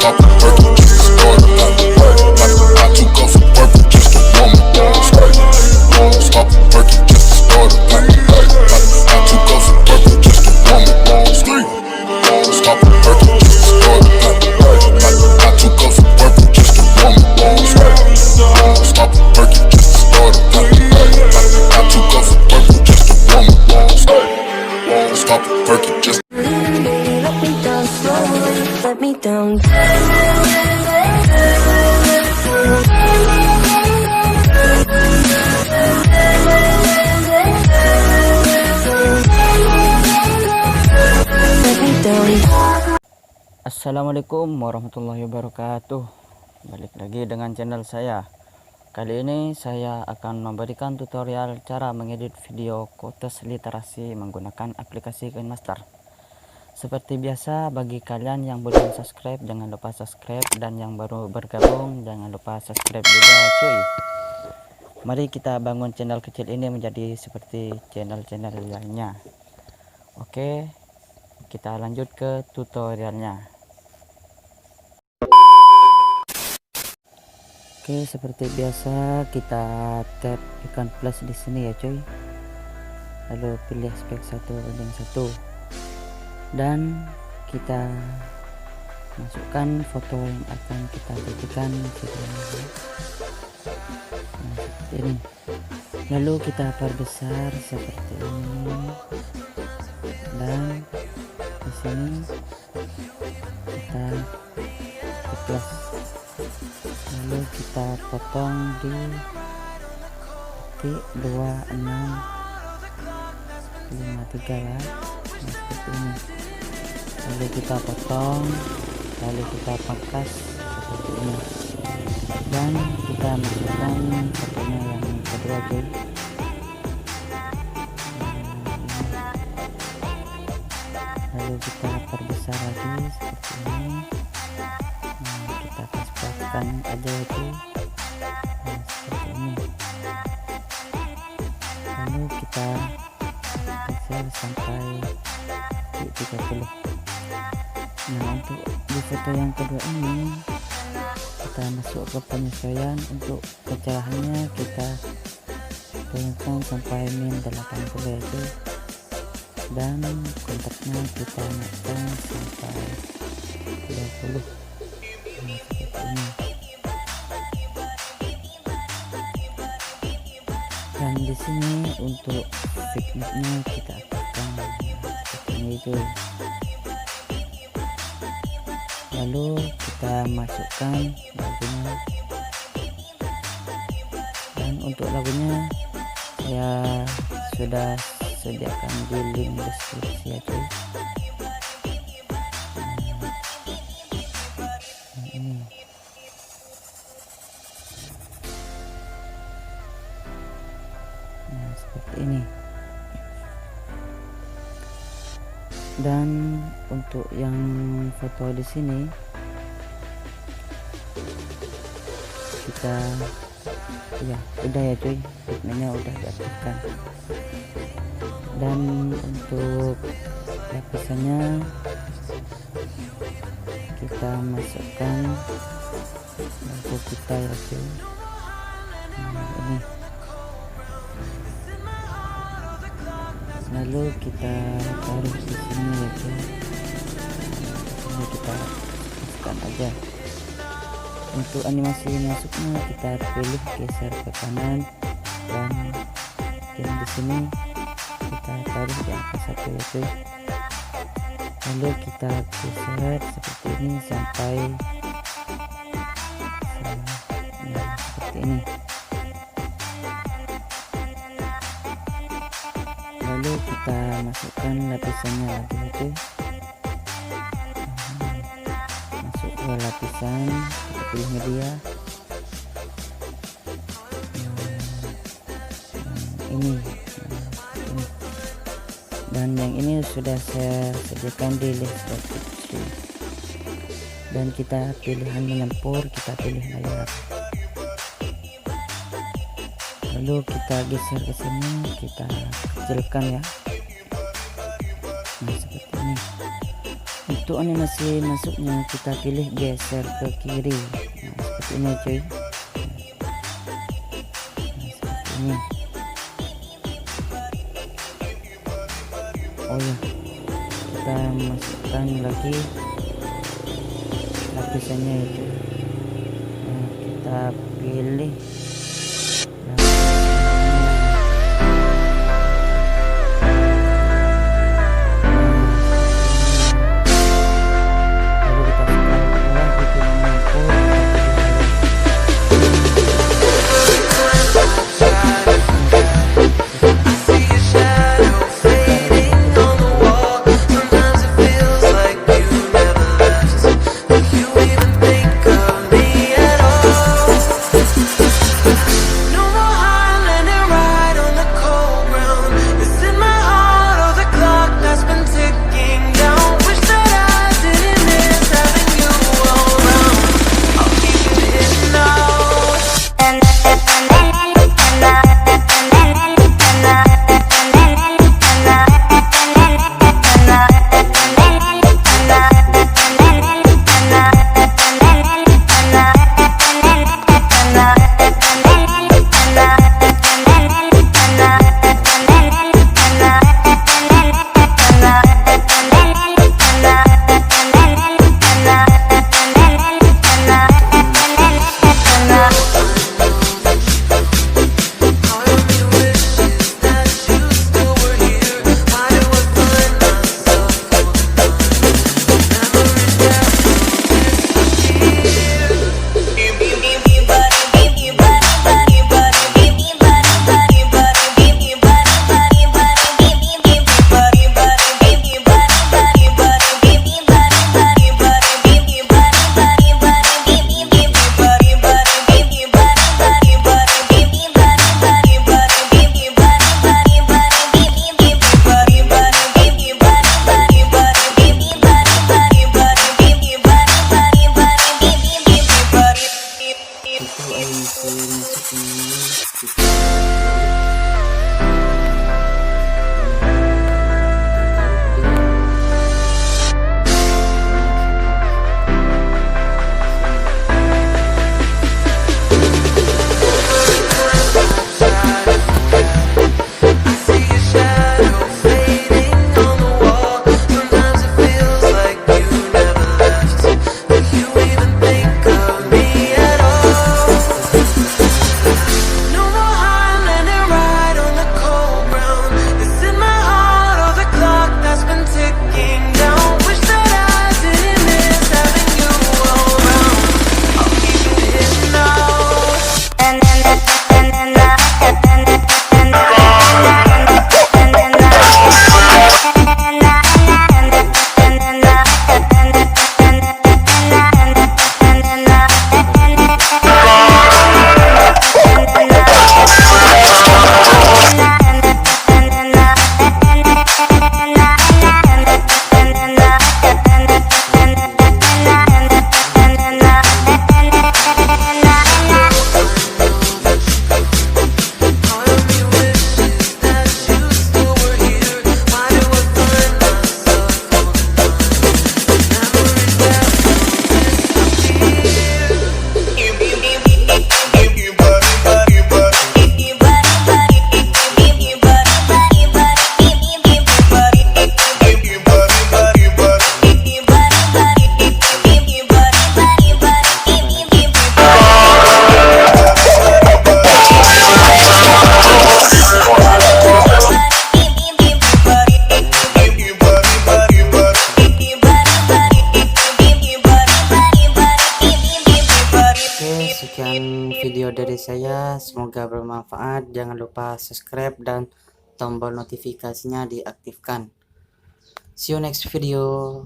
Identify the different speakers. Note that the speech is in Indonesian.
Speaker 1: Stop the perky, just started. I took off a purple just to warm it. Stop the perky, just started. I took off a purple just to warm it. Stop the perky, just started. I took off a purple just to warm it. Stop the perky, just started. I took off a purple just to warm it. Stop the perky, just
Speaker 2: let me down slowly, let me down.
Speaker 3: Assalamualaikum warahmatullahi wabarakatuh. Balik lagi dengan channel saya. Kali ini saya akan memberikan tutorial cara mengedit video quotes literasi menggunakan aplikasi Kinemaster. Seperti biasa, bagi kalian yang belum subscribe jangan lupa subscribe, dan yang baru bergabung jangan lupa subscribe juga cuy. Mari kita bangun channel kecil ini menjadi seperti channel-channel lainnya. Oke, kita lanjut ke tutorialnya. Oke, seperti biasa kita tap ikon plus di sini ya cuy. Lalu pilih aspek 1:1 dan kita masukkan foto yang akan kita jadikan seperti ini. Lalu kita perbesar seperti ini, dan di sini kita plus. Lalu kita potong di titik 2653 ya, seperti ini. Lalu kita potong, lalu kita pangkas seperti ini, dan kita masukkan fotonya yang kedua cuy. Lalu kita perbesar lagi seperti ini. Kita pas-paskan aja itu seperti ini. Lalu kita geser sampai di 30. Nah, untuk di foto yang kedua ini kita masuk ke penyesuaian. Untuk kecerahannya kita turunkan sampai -80 itu, dan kontaknya kita naikkan sampai 20. Seperti ini. Dan di sini untuk thickness-nya kita aktifkan seperti ini cuy. Lalu kita masukkan lagunya, dan untuk lagunya saya sudah sediakan di link deskripsi ya cuy. Seperti ini. Dan untuk yang foto di sini kita ya udah ya cuy, ritmenya udah diaktifkan. Dan untuk lapisannya kita masukkan logo kita ya cuy. Nah, ini. Lalu kita taruh di sini ya cuy. Ini kita masukkan aja. Untuk animasi masuknya kita pilih geser ke kanan, dan yang di sini kita taruh di angka 1 ya cuy. Lalu kita geser seperti ini sampai ya, seperti ini. Lalu kita masukkan lapisannya lagi itu, masuk ke lapisan, kita pilih media. Ini dan yang ini sudah saya sediakan di list deskripsi. Dan kita pilihan menyempur, kita pilih layar. Lalu kita geser ke sini, kita kecilkan ya. Nah, seperti ini. Untuk animasi masuknya kita pilih geser ke kiri. Nah, seperti ini cuy. Nah, seperti ini. Oh ya, kita masukkan lagi lapisannya itu. Nah, kita pilih video dari saya, semoga bermanfaat. Jangan lupa subscribe dan tombol notifikasinya diaktifkan. See you next video.